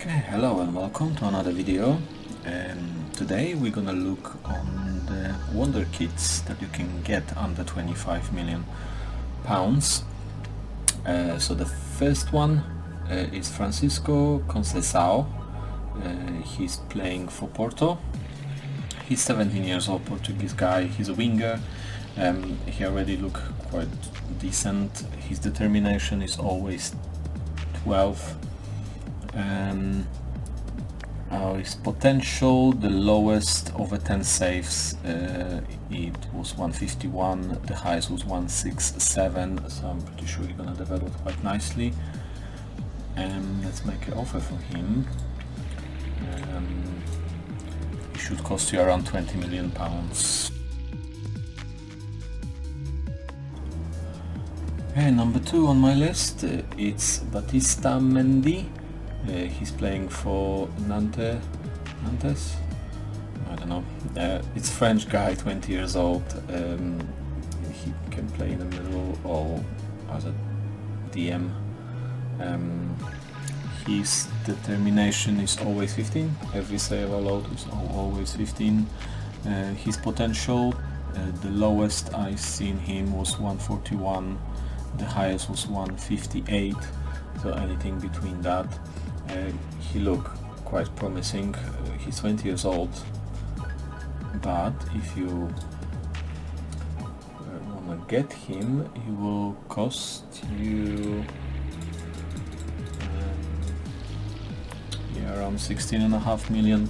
Okay, hello and welcome to another video. Today we're gonna look on the Wonderkids that you can get under 25 million pounds. So the first one is Francisco Conceição. He's playing for Porto. He's 17 years old, Portuguese guy. He's a winger. He already look quite decent. His determination is always 12. His potential, the lowest over 10 saves, it was 151, the highest was 167, so I'm pretty sure he's gonna develop quite nicely. Let's make an offer for him. It should cost you around 20 million pounds. Okay, number 2 on my list, it's Batista Mendy. He's playing for Nantes, I don't know, it's French guy, 20 years old. He can play in the middle or as a DM. His determination is always 15, every save allowed is always 15. His potential, the lowest I seen him was 141, the highest was 158, so anything between that. He look quite promising. He's 20 years old, but if you wanna get him, he will cost you around 16.5 million.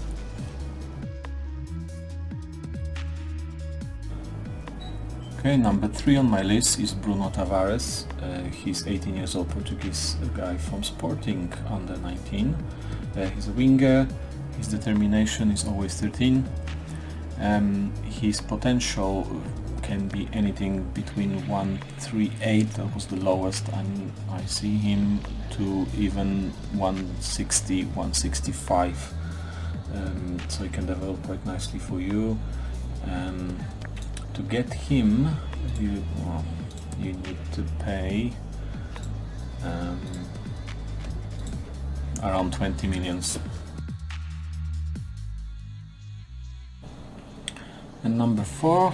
Okay, number 3 on my list is Bruno Tavares. He's 18 years old, Portuguese guy from Sporting under 19. He's a winger. His determination is always 13. His potential can be anything between 138, that was the lowest, and I see him, to even 160, 165. So he can develop quite nicely for you. To get him, you need to pay around 20 millions. And number 4,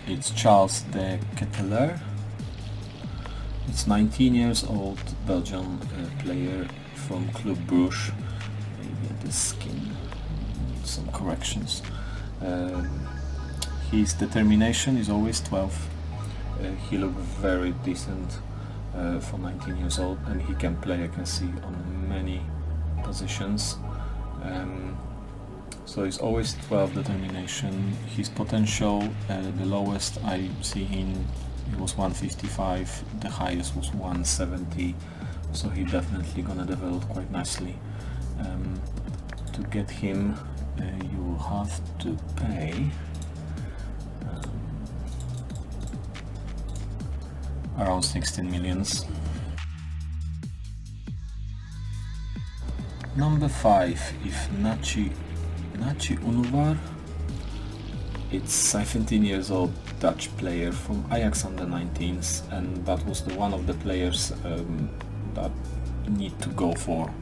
it's Charles de Ketelaere. It's 19 years old, Belgian player from Club Brugge. Maybe the skin needs some corrections. His determination is always 12. He looks very decent for 19 years old, and he can play, I can see, on many positions. So it's always 12 determination. His potential, the lowest I see him, it was 155, the highest was 170, so he definitely gonna develop quite nicely. To get him, you will have to pay around 16 millions. Number 5, if Nachi Unuvar. It's 17 years old Dutch player from Ajax under 19s, and that was one of the players that need to go for.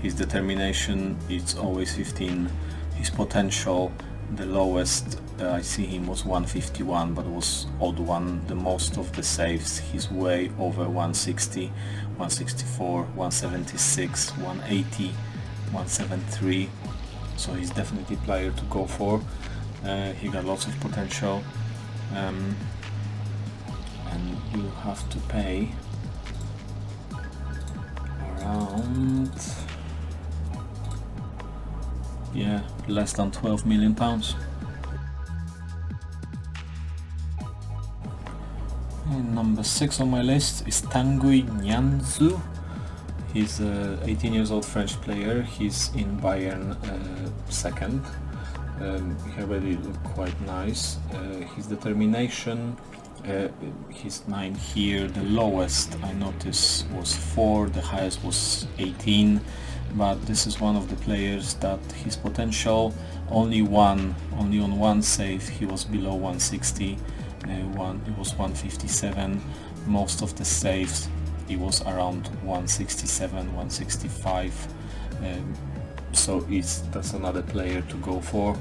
His determination is always 15. His potential, the lowest I see him was 151, but it was odd one. The most of the saves, he's way over 160, 164, 176, 180, 173. So he's definitely a player to go for. He got lots of potential, and you have to pay around less than 12 million pounds. And number 6 on my list is Tanguy Nyanzu. He's 18 years old French player. He's in Bayern second. He already looked quite nice. His determination, he's 9 here. The lowest I noticed was 4, the highest was 18. But this is one of the players that his potential, only on one save he was below 160. It was 157. Most of the saves it was around 167, 165. so that's another player to go for.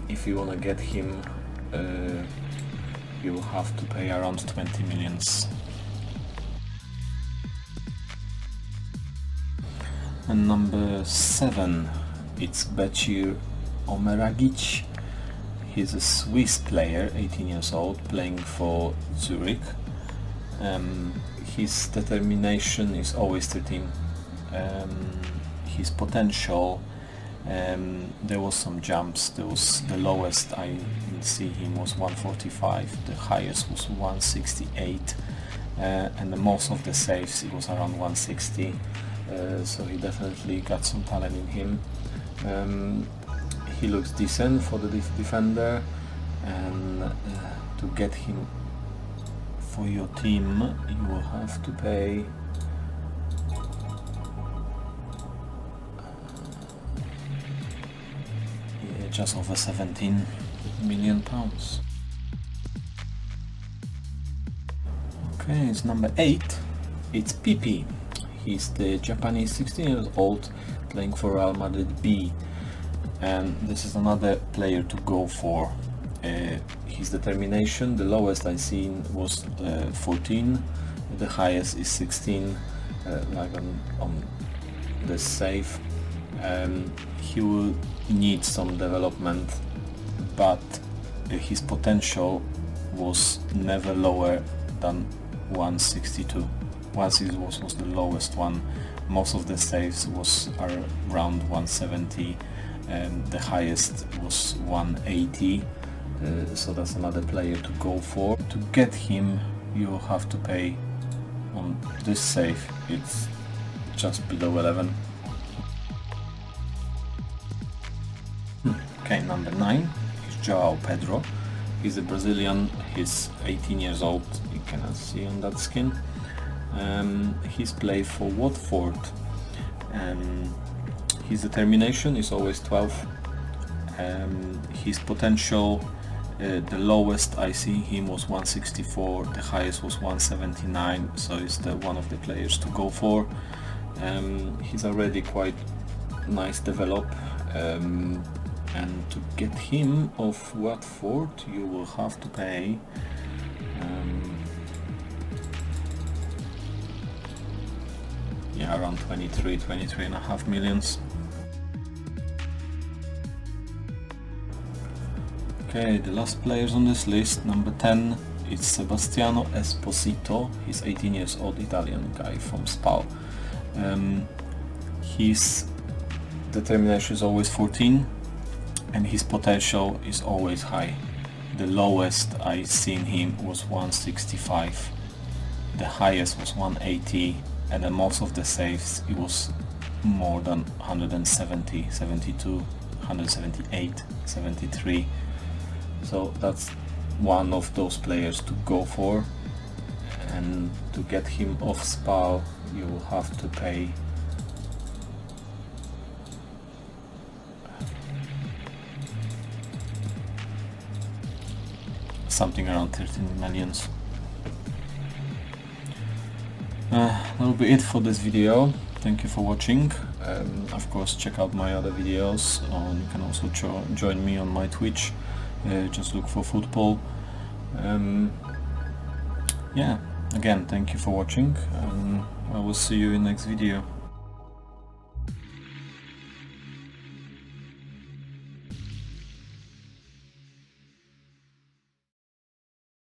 If you want to get him, you will have to pay around 20 millions. And number 7, it's Becir Omeragic. He's a Swiss player, 18 years old, playing for Zurich. His determination is always 13. His potential, there was some jumps. The lowest I see him was 145, the highest was 168, and the most of the saves it was around 160. So he definitely got some talent in him. He looks decent for the defender, and to get him for your team you will have to pay just over 17 million pounds. Okay, it's number 8. It's Pipi. He's the Japanese 16 years old playing for Real Madrid B, and this is another player to go for. His determination, the lowest I seen was 14, the highest is 16, like on the save. He will need some development, but his potential was never lower than 162. 160 was the lowest one. Most of the saves was around 170, and the highest was 180. So that's another player to go for. To get him, you'll have to pay on this save. It's just below 11. Okay, number 9 is Joao Pedro. He's a Brazilian. He's 18 years old. You cannot see on that skin. He's played for Watford. His determination is always 12. His potential, the lowest I see him was 164, the highest was 179, so he's one of the players to go for. He's already quite nice develop, and to get him off Watford you will have to pay around 23.5 millions. Okay, the last players on this list, number 10, it's SebastianoEsposito. He's 18 years old, Italian guy from Spal. His determination is always 14, and his potential is always high. The lowest I seen him was 165, the highest was 180, and then most of the saves it was more than 170, 72, 178, 73. So that's one of those players to go for, and to get him off Spal you will have to pay something around 13 millions. That'll be it for this video. Thank you for watching. Of course, check out my other videos. You can also join me on my Twitch. Just look for football. Yeah, again, thank you for watching. I will see you in next video.